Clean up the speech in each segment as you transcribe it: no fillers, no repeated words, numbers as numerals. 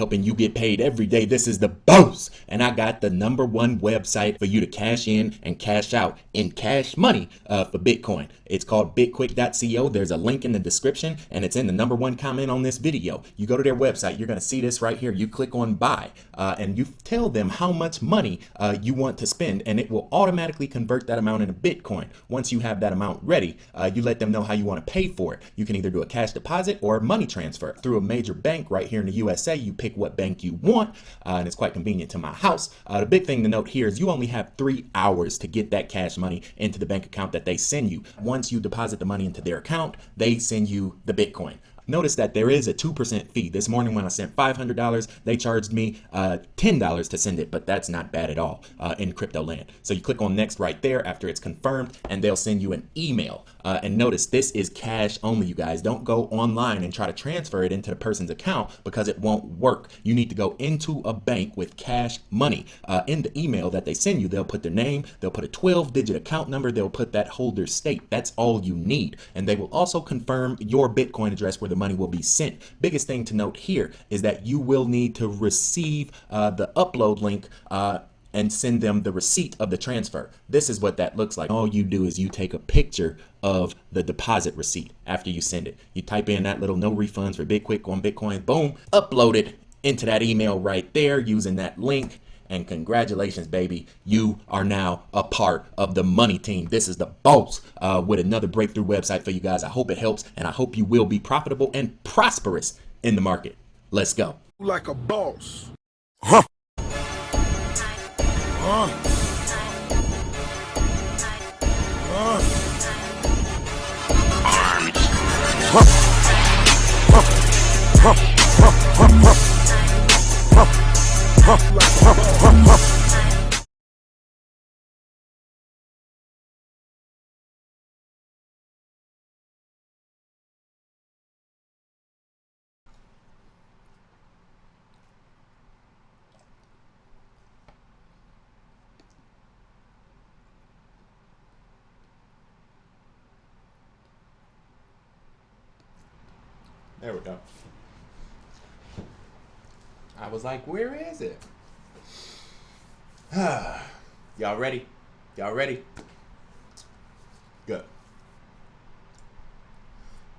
helping you get paid every day. This is the boss, and I got the #1 website for you to cash in and cash out in cash money for Bitcoin. It's called bitquick.co. There's a link in the description, and it's in the #1 comment on this video. You go to their website, you're going to see this right here. You click on buy, and you tell them how much money you want to spend, and it will automatically convert that amount into Bitcoin. Once you have that amount ready, you let them know how you want to pay for it. You can either do a cash deposit or a money transfer through a major bank right here in the USA. You pick what bank you want, and it's quite convenient to my house. The big thing to note here is you only have 3 hours to get that cash money into the bank account that they send you. Once you deposit the money into their account, they send you the Bitcoin. Notice that there is a 2% fee. This morning when I sent $500, they charged me $10 to send it, but that's not bad at all in crypto land. So you click on next right there after it's confirmed, and they'll send you an email. And notice this is cash only, you guys. Don't go online and try to transfer it into the person's account because it won't work. You need to go into a bank with cash money. In the email that they send you, they'll put their name, they'll put a 12-digit account number, they'll put that holder's state. That's all you need. And they will also confirm your Bitcoin address where the money will be sent. Biggest thing to note here is that you will need to receive the upload link and send them the receipt of the transfer. This is what that looks like. All you do is you take a picture of the deposit receipt after you send it. You type in that little no refunds for BitQuick on Bitcoin, boom, upload it into that email right there using that link. And congratulations, baby. You are now a part of the money team. This is the boss with another breakthrough website for you guys. I hope it helps, and I hope you will be profitable and prosperous in the market. Let's go. Like a boss. There we go. I was like, where is it? Y'all ready? Y'all ready? Good.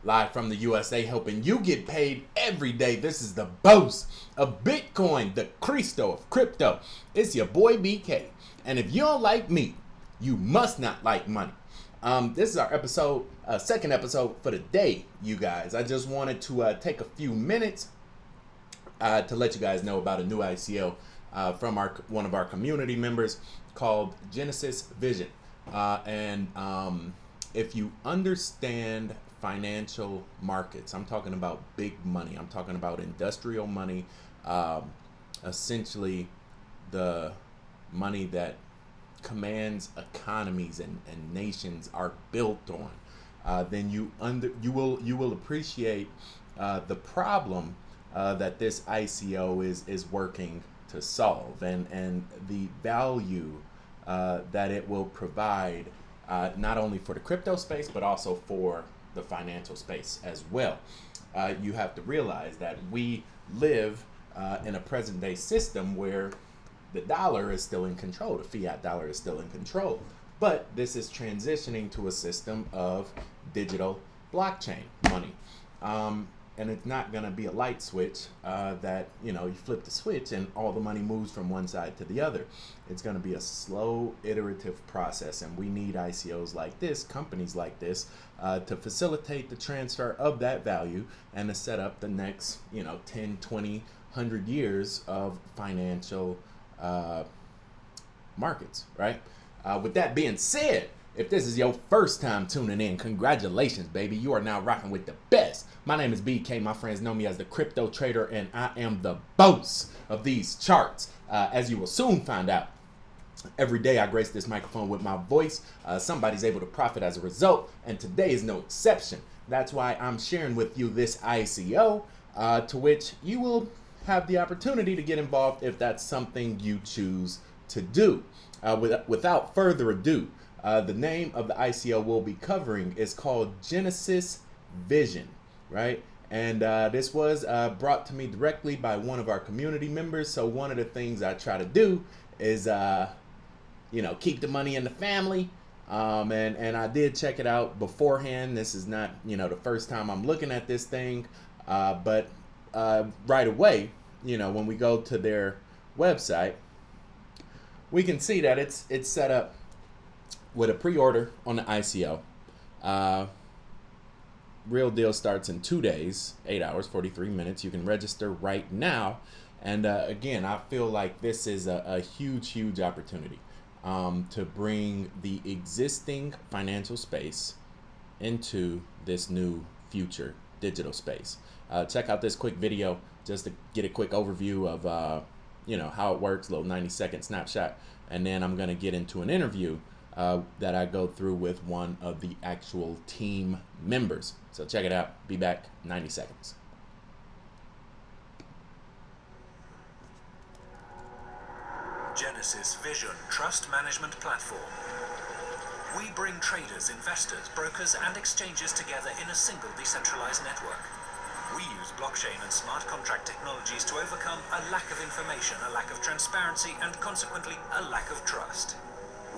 Live from the USA, helping you get paid every day. This is the boss of Bitcoin, the Cristo of crypto. It's your boy BK. And if you don't like me, you must not like money. This is our episode, second episode for the day, you guys. I just wanted to take a few minutes to let you guys know about a new ICO from one of our community members called Genesis Vision. If you understand financial markets, I'm talking about big money. I'm talking about industrial money, essentially the money that commands economies and nations are built on, then you will appreciate the problem that this ICO is working to solve, and the value that it will provide, not only for the crypto space but also for the financial space as well. You have to realize that we live in a present day system where the dollar is still in control. The fiat dollar is still in control. But this is transitioning to a system of digital blockchain money. And it's not going to be a light switch that, you flip the switch and all the money moves from one side to the other. It's going to be a slow, iterative process. And we need ICOs like this, companies like this, to facilitate the transfer of that value and to set up the next, 10, 20, 100 years of financial markets, right? With that being said, if this is your first time tuning in, congratulations, baby. You are now rocking with the best. My name is BK. My friends know me as the Crypto Trader, and I am the boss of these charts, as you will soon find out. Every day I grace this microphone with my voice. Somebody's able to profit as a result, and today is no exception. That's why I'm sharing with you this ICO, to which you will have the opportunity to get involved if that's something you choose to do. Without further ado, the name of the ICO we'll be covering is called Genesis Vision, right? And this was brought to me directly by one of our community members. So one of the things I try to do is, keep the money in the family. And I did check it out beforehand. This is not, the first time I'm looking at this thing. But right away, when we go to their website, we can see that it's set up with a pre-order on the ICO. Real deal starts in 2 days, 8 hours, 43 minutes. You can register right now. And again, I feel like this is a huge opportunity to bring the existing financial space into this new future digital space. Check out this quick video just to get a quick overview of how it works, a little 90-second snapshot. And then I'm going to get into an interview that I go through with one of the actual team members. So check it out. Be back 90 seconds. Genesis Vision Trust Management Platform. We bring traders, investors, brokers, and exchanges together in a single decentralized network. We use blockchain and smart contract technologies to overcome a lack of information, a lack of transparency, and consequently, a lack of trust.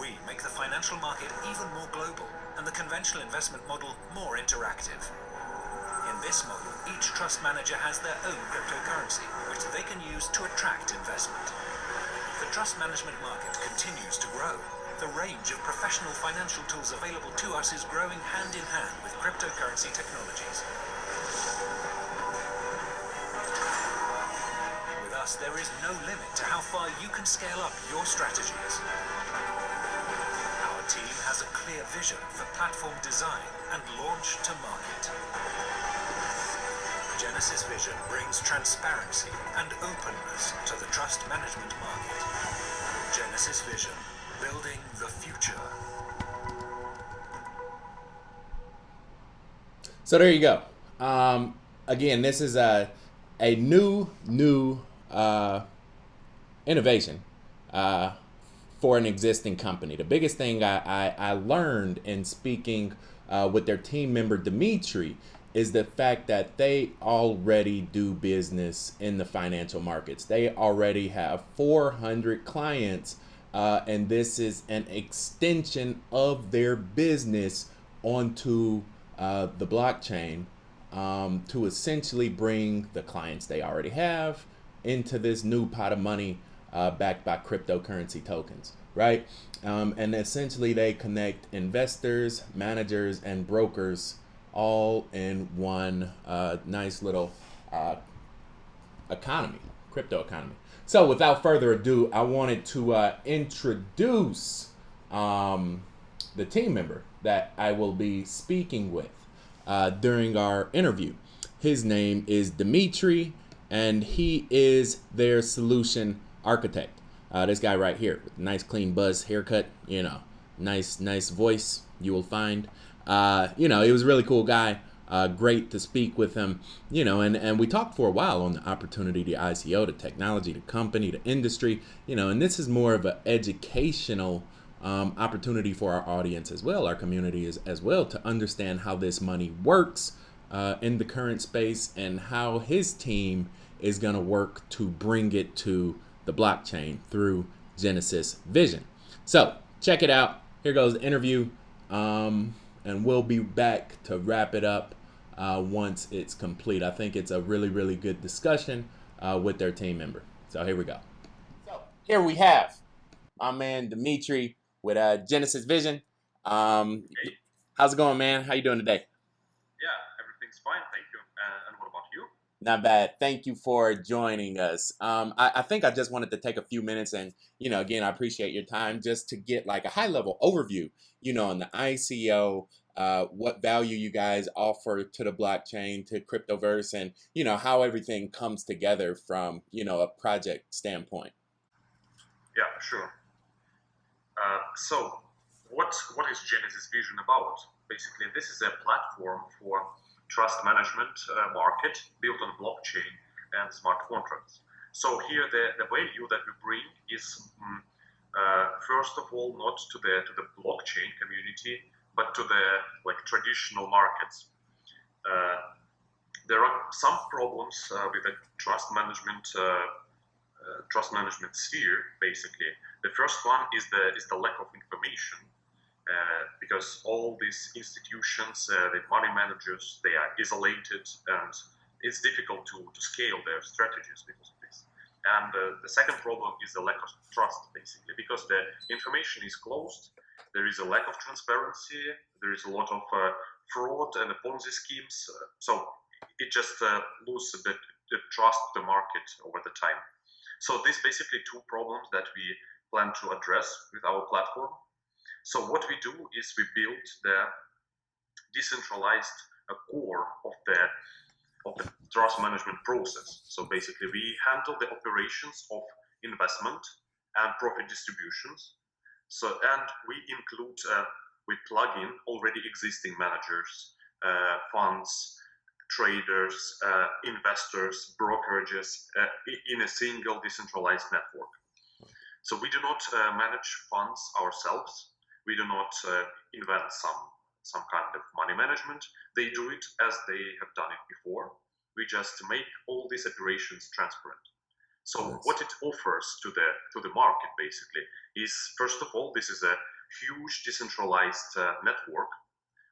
We make the financial market even more global and the conventional investment model more interactive. In this model, each trust manager has their own cryptocurrency, which they can use to attract investment. The trust management market continues to grow. The range of professional financial tools available to us is growing hand in hand with cryptocurrency technologies. With us, there is no limit to how far you can scale up your strategies. Our team has a clear vision for platform design and launch to market. Genesis Vision brings transparency and openness to the trust management market. Genesis Vision, building the future. So there you go. Again, this is a new innovation for an existing company. The biggest thing I learned in speaking with their team member Dimitri is the fact that they already do business in the financial markets. They already have 400 clients, and this is an extension of their business onto the blockchain to essentially bring the clients they already have into this new pot of money backed by cryptocurrency tokens, right? And essentially they connect investors, managers, and brokers all in one nice little economy, crypto economy. So without further ado, I wanted to introduce the team member that I will be speaking with during our interview. His name is Dimitri, and he is their solution architect. This guy right here with a nice clean buzz haircut, nice voice you will find. He was a really cool guy. Great to speak with him, and we talked for a while on the opportunity, the ICO, the technology, the company, the industry, and this is more of an educational opportunity for our audience as well, our community as well, to understand how this money works in the current space and how his team is going to work to bring it to the blockchain through Genesis Vision. So check it out. Here goes the interview. And we'll be back to wrap it up once it's complete. I think it's a really good discussion with their team member. So here we go. So here we have my man Dimitri with Genesis Vision. How's it going, man? How you doing today? Yeah, everything's fine, thank you. And what about you? Not bad. Thank you for joining us. I think I just wanted to take a few minutes and, again, I appreciate your time just to get like a high level overview, on the ICO, what value you guys offer to the blockchain, to cryptoverse, and, how everything comes together from, a project standpoint. Yeah, sure. So what is Genesis Vision about? Basically, this is a platform for trust management market built on blockchain and smart contracts. So here the value that we bring is first of all not to the blockchain community, but to the traditional markets. There are some problems with the trust management sphere. Basically, the first one is the lack of information, because all these institutions, the money managers, they are isolated, and it's difficult to scale their strategies because of this. And the second problem is the lack of trust, basically, because the information is closed. There is a lack of transparency. There is a lot of fraud and Ponzi schemes. So it just loses the trust of the market over the time. So these basically two problems that we plan to address with our platform. So what we do is we build the decentralized core of the trust management process. So basically we handle the operations of investment and profit distributions. So, and we include, we plug in already existing managers, funds, traders, investors, brokerages in a single decentralized network. So we do not manage funds ourselves. We do not invent some kind of money management. They do it as they have done it before. We just make all these operations transparent. So what it offers to the market basically is, first of all, this is a huge decentralized network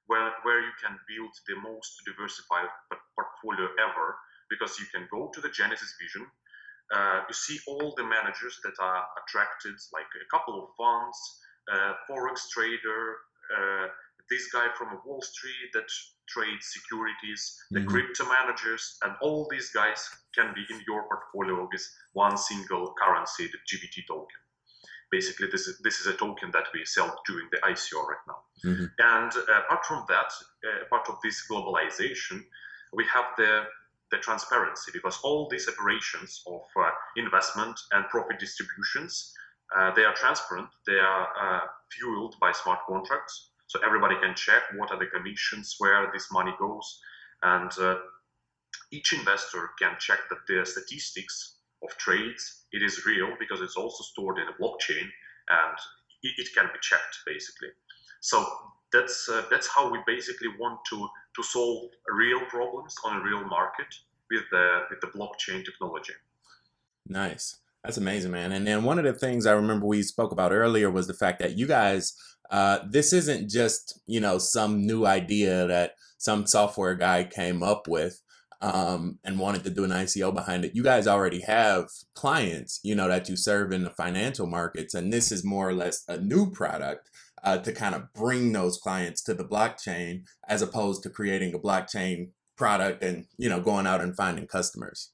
where you can build the most diversified portfolio ever, because you can go to the Genesis Vision. You see all the managers that are attracted, like a couple of funds, forex trader, this guy from Wall Street that trades securities, the crypto managers, and all these guys can be in your portfolio with one single currency, the GBT token. Basically, this is a token that we sell during the ICO right now. And apart from that, part of this globalization, we have the transparency, because all these operations of investment and profit distributions, they are transparent. They are fueled by smart contracts. So everybody can check what are the commissions, where this money goes. And each investor can check that the statistics of trades, it is real, because it's also stored in a blockchain, and it can be checked, basically. So that's how we basically want to solve real problems on a real market with the blockchain technology. Nice. That's amazing, man. And then one of the things I remember we spoke about earlier was the fact that you guys, this isn't just, some new idea that some software guy came up with and wanted to do an ICO behind it. You guys already have clients, that you serve in the financial markets. And this is more or less a new product to kind of bring those clients to the blockchain, as opposed to creating a blockchain product and, going out and finding customers.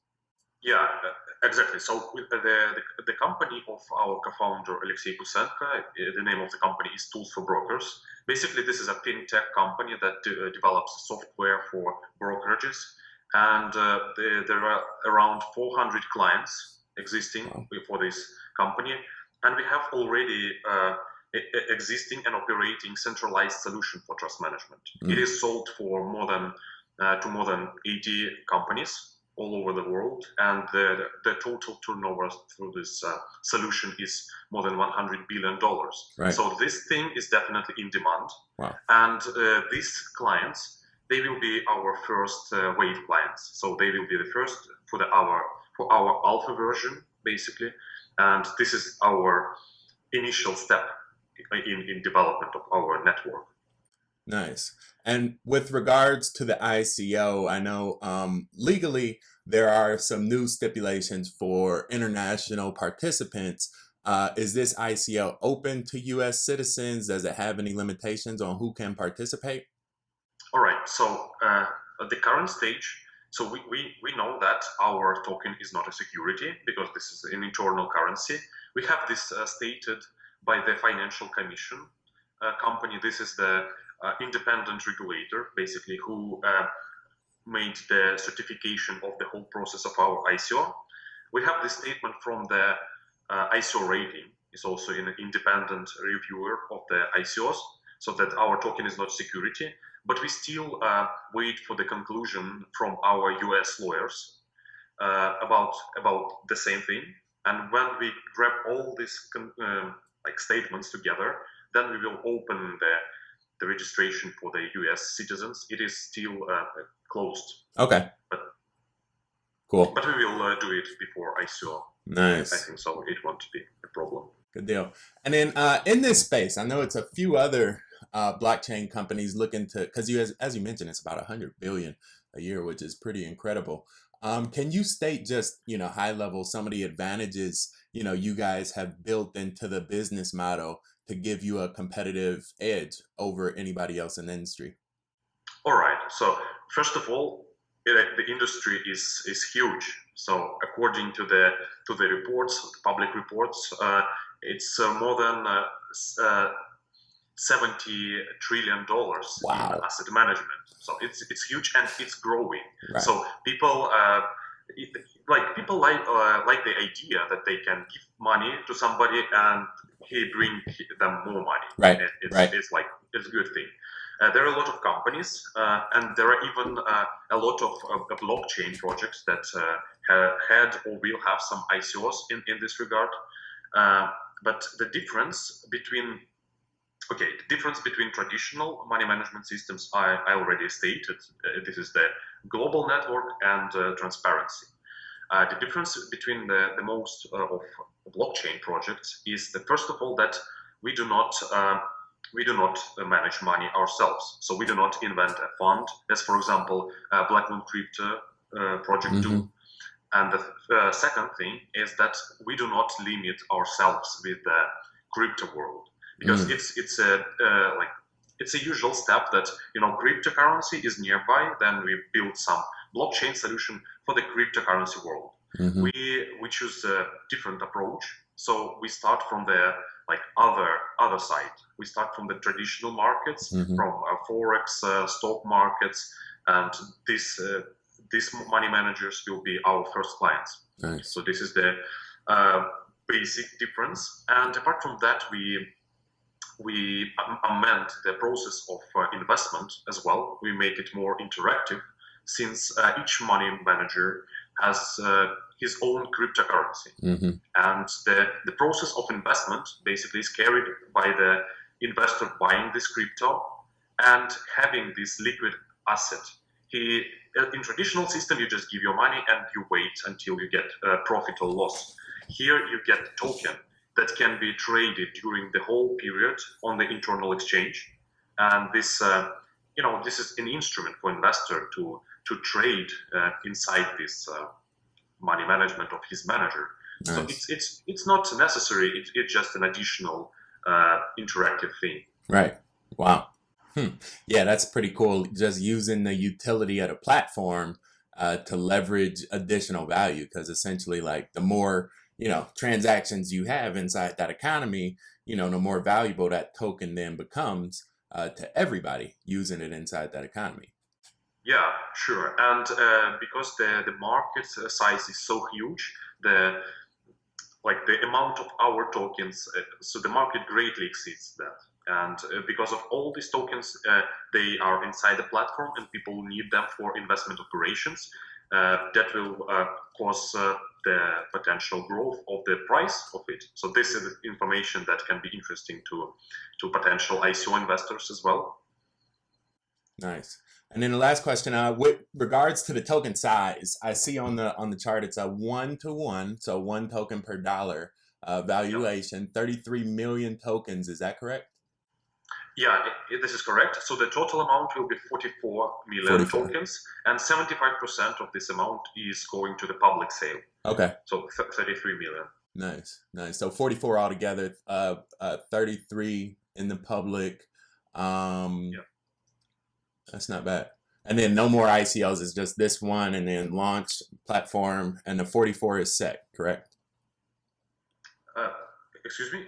Yeah, exactly. So the company of our co-founder, Alexey Kusenko, the name of the company is Tools for Brokers. Basically, this is a fintech company that develops software for brokerages. And there are around 400 clients existing for this company. And we have already existing and operating centralized solution for trust management. It is sold for more than 80 companies all over the world, and the total turnover through this solution is more than $100 billion. Right. So this thing is definitely in demand. Wow. And these clients, they will be our first wave clients. So they will be the first for our alpha version, basically. And this is our initial step in development of our network. Nice. And with regards to the ICO, I know legally there are some new stipulations for international participants. Is this ICO open to U.S. citizens? Does it have any limitations on who can participate? All right. So at the current stage, so we know that our token is not a security, because this is an internal currency. We have this stated by the Financial Commission company. This is the independent regulator, basically, who made the certification of the whole process of our ICO. We have this statement from the ICO rating. It's also an independent reviewer of the ICOs, so that our token is not security. But we still wait for the conclusion from our US lawyers about the same thing. And when we grab all these statements together, then we will open the registration for the US citizens. It is still closed. Okay. But cool. But we will do it before ICO. Nice. I think so. It won't be a problem. Good deal. And then in this space, I know it's a few other blockchain companies looking to, because as you mentioned, it's about 100 billion a year, which is pretty incredible. Can you state just, high level, some of the advantages, you guys have built into the business model to give you a competitive edge over anybody else in the industry? All right. So first of all, the industry is huge. So according to the reports, the public reports, it's more than $70 trillion Wow. in asset management. So it's huge and it's growing. Right. So people like the idea that they can give money to somebody and he bring them more money. Right. It's a good thing. There are a lot of companies, and there are even a lot of blockchain projects that had or will have some ICOs in this regard. But the difference between traditional money management systems, I already stated. This is the global network and transparency. The difference between the most of blockchain projects is that, first of all, that we do not manage money ourselves. So we do not invent a fund, as for example, Black Moon Crypto project do. And the second thing is that we do not limit ourselves with the crypto world, because it's a usual step that cryptocurrency is nearby. Then we build some blockchain solution for the cryptocurrency world. We choose a different approach. So we start from the other side. We start from the traditional markets, from forex, stock markets, and these money managers will be our first clients. Nice. So this is the basic difference. And apart from that, we amend the process of investment as well. We make it more interactive, since each money manager has his own cryptocurrency. And the process of investment basically is carried by the investor buying this crypto and having this liquid asset. In traditional system, you just give your money and you wait until you get profit or loss. Here you get a token that can be traded during the whole period on the internal exchange. And this is an instrument for investor to trade inside this money management of his manager. Nice. So it's not necessary. It's just an additional interactive thing. Right. Wow. Yeah, that's pretty cool. Just using the utility of the platform to leverage additional value, because essentially, like, the more transactions you have inside that economy, the more valuable that token then becomes to everybody using it inside that economy. Yeah, sure. And because the market size is so huge, the amount of our tokens, so the market greatly exceeds that. And because of all these tokens, they are inside the platform and people need them for investment operations. That will cause the potential growth of the price of it. So this is information that can be interesting to potential ICO investors as well. Nice. And then the last question, with regards to the token size, I see on the chart it's a 1-to-1, so 1 token per dollar valuation. 33 million tokens. Is that correct? Yeah, this is correct. So the total amount will be 44 million tokens, and 75% of this amount is going to the public sale. Okay. So 33 million. Nice. So 44 altogether, 33 in the public. That's not bad. And then no more ICOs. It's just this one, and then launch platform, and the 44 is set, correct? Excuse me?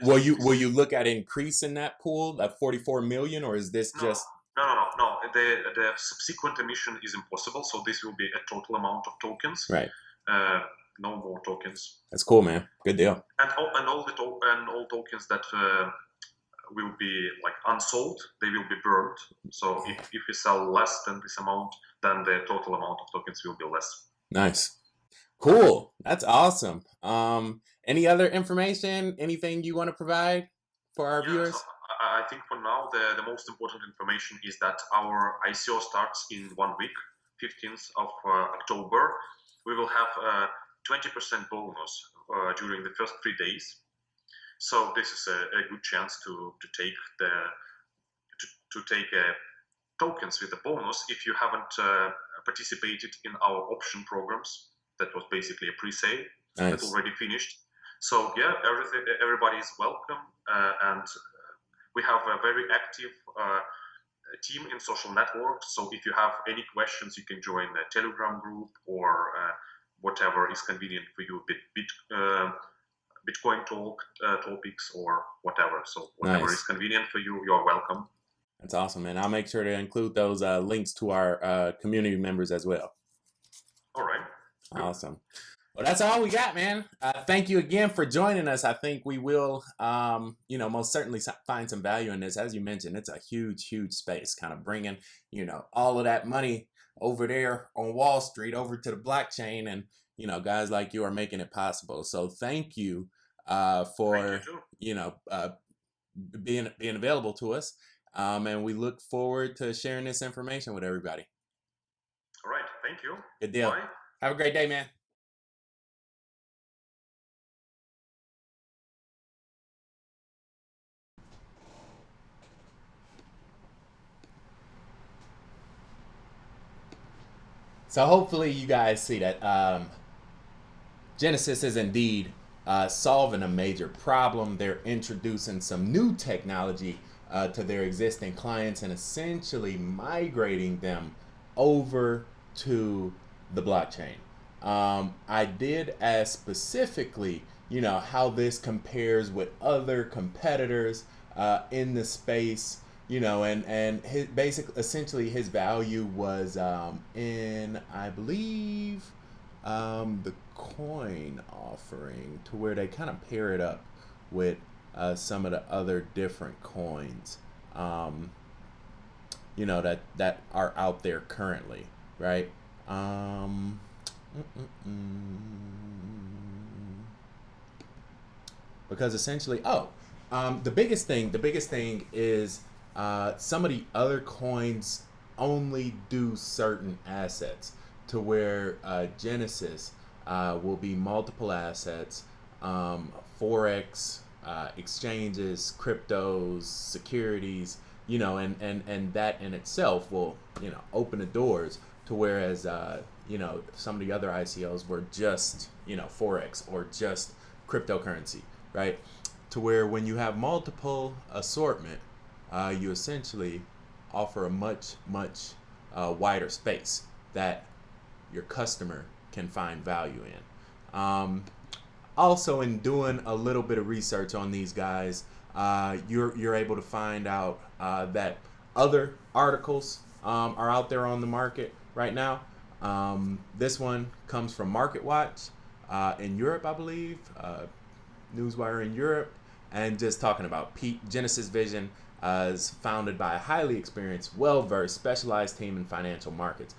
Will you look at increasing that pool, that 44 million, or is this just... No. The subsequent emission is impossible, so this will be a total amount of tokens. Right. No more tokens. That's cool, man. Good deal. And all tokens that will be unsold, they will be burned. So if you sell less than this amount, then the total amount of tokens will be less. Nice. Cool. That's awesome. Any other information? Anything you want to provide for our viewers? So I think for now the most important information is that our ICO starts in 1 week, 15th of October. We will have a 20% bonus during the first 3 days. So this is a good chance to take tokens with the bonus if you haven't participated in our option programs. That was basically a pre-sale that already finished. So yeah, everybody is welcome, and we have a very active team in social networks. So if you have any questions, you can join the Telegram group or whatever is convenient for you. Bitcoin topics or whatever. So whatever is convenient for you, you're welcome. That's awesome, man. I'll make sure to include those links to our community members as well. All right. Good. Awesome. Well, that's all we got, man. Thank you again for joining us. I think we will, most certainly find some value in this. As you mentioned, it's a huge, huge space, kind of bringing, all of that money over there on Wall Street over to the blockchain, and guys like you are making it possible. So thank you for being available to us, and we look forward to sharing this information with everybody. All right, thank you. Good deal. Bye. Have a great day, man. So hopefully you guys see that Genesis is indeed solving a major problem. They're introducing some new technology to their existing clients and essentially migrating them over to the blockchain. I did ask specifically, how this compares with other competitors in the space. And his essentially his value was in, I believe, the coin offering, to where they kind of pair it up with some of the other different coins, that are out there currently, right? Because essentially, the biggest thing is some of the other coins only do certain assets, to where Genesis will be multiple assets, forex, exchanges, cryptos, securities, and that in itself will open the doors to, whereas some of the other ICOs were just forex or just cryptocurrency, right? To where when you have multiple assortment, you essentially offer a much wider space that your customer can find value in. Also, in doing a little bit of research on these guys, you're able to find out that other articles are out there on the market right now. This one comes from MarketWatch in Europe, I believe, Newswire in Europe, and just talking about Genesis Vision is founded by a highly experienced, well-versed, specialized team in financial markets.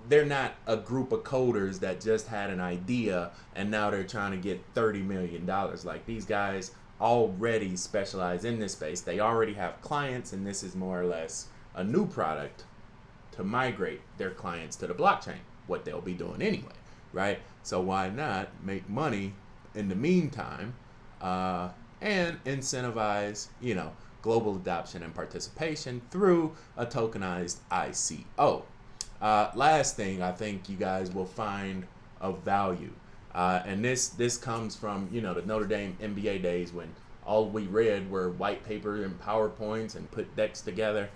They're not a group of coders that just had an idea and now they're trying to get $30 million. Like, these guys already specialize in this space. They already have clients, and this is more or less a new product to migrate their clients to the blockchain, what they'll be doing anyway, right? So why not make money in the meantime and incentivize, global adoption and participation through a tokenized ICO. Last thing I think you guys will find of value, and this comes from the Notre Dame MBA days, when all we read were white paper and PowerPoints and put decks together.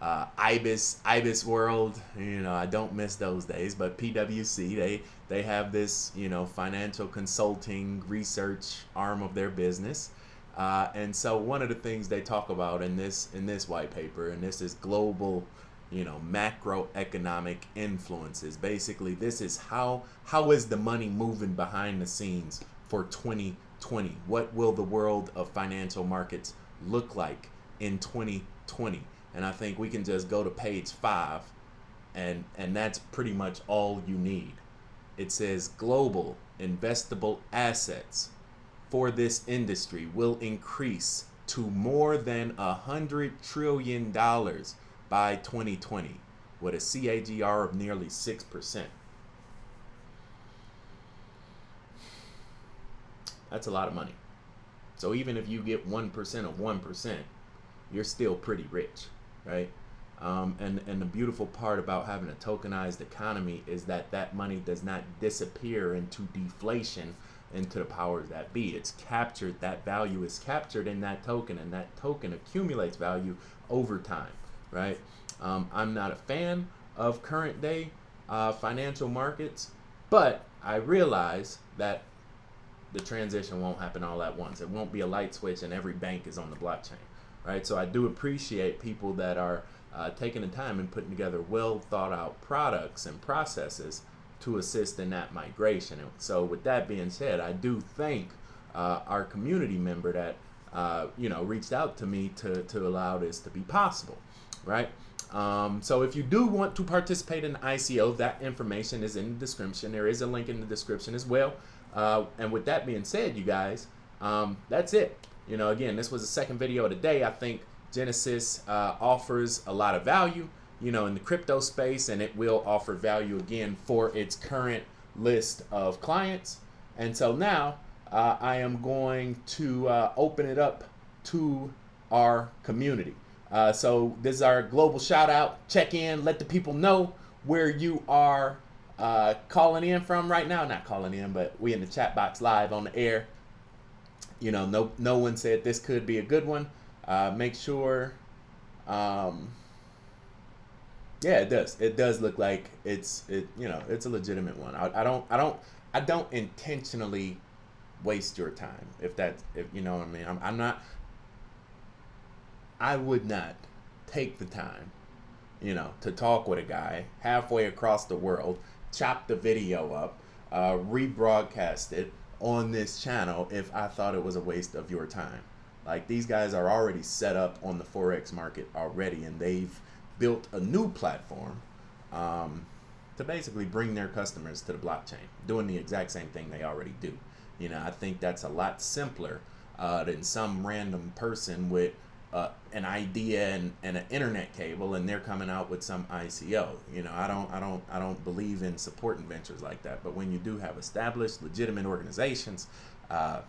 IBIS world. I don't miss those days. But PwC, they have this financial consulting research arm of their business. And so one of the things they talk about in this white paper, and this is global, macroeconomic influences. Basically, this is how is the money moving behind the scenes for 2020? What will the world of financial markets look like in 2020? And I think we can just go to page 5, and that's pretty much all you need. It says global investable assets for this industry will increase to more than $100 trillion by 2020 with a CAGR of nearly 6%. That's a lot of money. So even if you get 1% of 1%, you're still pretty rich, right? And the beautiful part about having a tokenized economy is that that money does not disappear into deflation into the powers that be. It's captured, that value is captured in that token, and that token accumulates value over time, right? I'm not a fan of current day financial markets, but I realize that the transition won't happen all at once. It won't be a light switch and every bank is on the blockchain, right? So I do appreciate people that are taking the time and putting together well thought out products and processes to assist in that migration. And so with that being said, I do thank our community member that reached out to me to allow this to be possible, right? So if you do want to participate in the ICO, that information is in the description. There is a link in the description as well. And with that being said, you guys, that's it. Again, this was the second video of the day. I think Genesis offers a lot of value, in the crypto space, and it will offer value again for its current list of clients. And so now I am going to open it up to our community. So this is our global shout out. Check in, let the people know where you are calling in from right now. Not calling in, but we in the chat box live on the air. No one said this could be a good one. Make sure, yeah, it does. It does look like it's a legitimate one. I don't intentionally waste your time. If you know what I mean. I would not take the time, to talk with a guy halfway across the world, chop the video up, rebroadcast it on this channel if I thought it was a waste of your time. Like, these guys are already set up on the Forex market already, and they've built a new platform to basically bring their customers to the blockchain, doing the exact same thing they already do. I think that's a lot simpler than some random person with an idea and an internet cable, and they're coming out with some ICO. I don't believe in supporting ventures like that. But when you do have established, legitimate organizations, I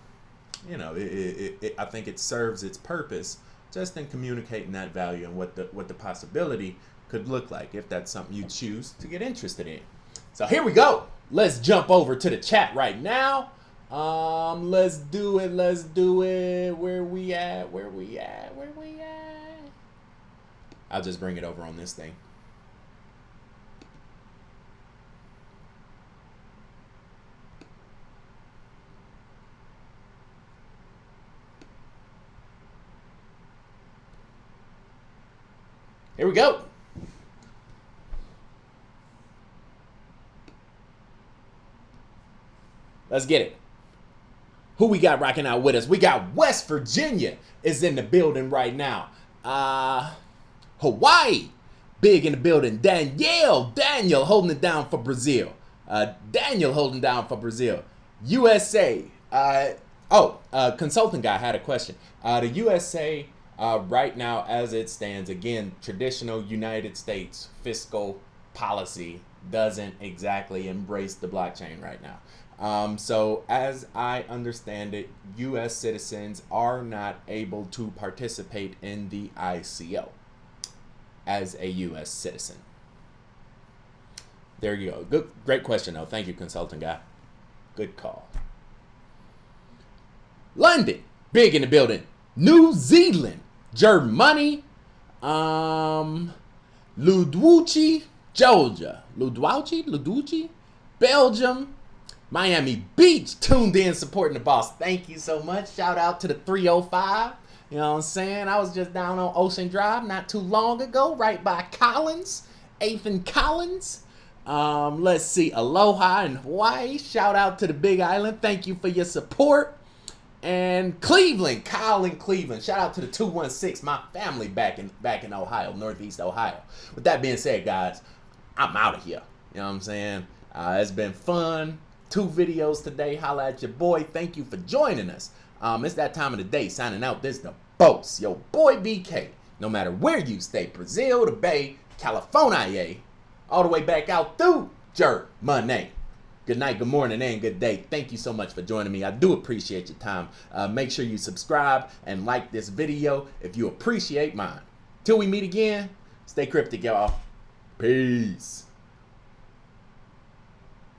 think it serves its purpose just in communicating that value and what the possibility could look like if that's something you choose to get interested in. So here we go. Let's jump over to the chat right now. Let's do it. Where we at? I'll just bring it over on this thing. Here we go. Let's get it. Who we got rocking out with us? We got West Virginia is in the building right now. Hawaii, big in the building. Daniel holding it down for Brazil. USA. Consulting guy had a question. The USA right now, as it stands, again, traditional United States fiscal policy doesn't exactly embrace the blockchain right now. So as I understand it, U.S. citizens are not able to participate in the ICO as a U.S. citizen. There you go. Great question, though. Thank you, consulting guy. Good call. London, big in the building. New Zealand, Germany, Ludwuchi, Georgia, Ludwuchi, Belgium, Miami Beach, tuned in, supporting the boss. Thank you so much. Shout out to the 305. You know what I'm saying? I was just down on Ocean Drive not too long ago, right by Collins, 8th and Collins. Let's see, Aloha in Hawaii. Shout out to the Big Island. Thank you for your support. And Cleveland, Kyle in Cleveland. Shout out to the 216, my family back in Ohio, Northeast Ohio. With that being said, guys, I'm out of here. You know what I'm saying? It's been fun 2 videos today. Holla at your boy. Thank you for joining us. It's that time of the day. Signing out. This is the boss, yo boy BK. No matter where you stay, Brazil, the Bay, California, all the way back out through Germany. Good night, good morning, and good day. Thank you so much for joining me. I do appreciate your time. Make sure you subscribe and like this video if you appreciate mine. Till we meet again, stay cryptic, y'all. Peace.